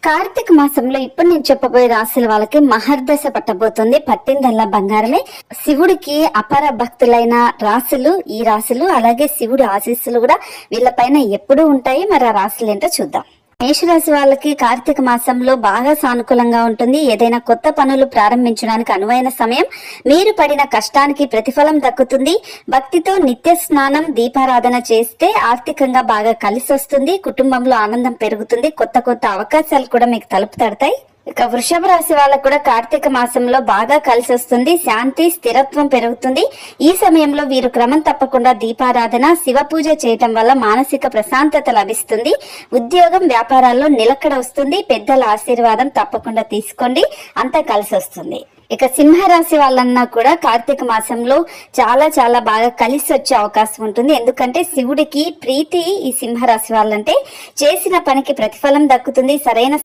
కార్తీక మాసంలో ఇప్పుడు నేను చెప్పబోయే రాశుల వాళ్ళకి మహర్దశ పట్టబోతుంది. పట్టిందల్లా బంగారమే. శివుడికి అపర భక్తులైన రాశులు ఈ రాశులు, అలాగే శివుడి ఆశీస్సులు కూడా వీళ్ళపైన ఎప్పుడు ఉంటాయి. మరి ఆ రాశులు ఏంటో చూద్దాం. మేషరాశి వాళ్ళకి కార్తీక మాసంలో బాగా సానుకూలంగా ఉంటుంది. ఏదైనా కొత్త పనులు ప్రారంభించడానికి అనువైన సమయం. మీరు పడిన కష్టానికి ప్రతిఫలం దక్కుతుంది. భక్తితో నిత్య స్నానం, దీపారాధన చేస్తే ఆర్థికంగా బాగా కలిసి వస్తుంది. కుటుంబంలో ఆనందం పెరుగుతుంది. కొత్త కొత్త అవకాశాలు కూడా మీకు తలుపు తడతాయి. ఇక వృషభ రాశి వాళ్ళకు కూడా కార్తీక మాసంలో బాగా కలిసి వస్తుంది. శాంతి, స్థిరత్వం పెరుగుతుంది. ఈ సమయంలో వీరు క్రమం తప్పకుండా దీపారాధన, శివ పూజ చేయటం వల్ల మానసిక ప్రశాంతత లభిస్తుంది. ఉద్యోగం, వ్యాపారాల్లో నిలకడ వస్తుంది. పెద్దల ఆశీర్వాదం తప్పకుండా తీసుకోండి, అంతా కలిసి వస్తుంది. ఇక సింహరాశి వాళ్ళన్నా కూడా కార్తీక మాసంలో చాలా చాలా బాగా కలిసి వచ్చే అవకాశం ఉంటుంది. ఎందుకంటే శివుడికి ప్రీతి ఈ సింహరాశి వాళ్ళంటే. చేసిన పనికి ప్రతిఫలం దక్కుతుంది. సరైన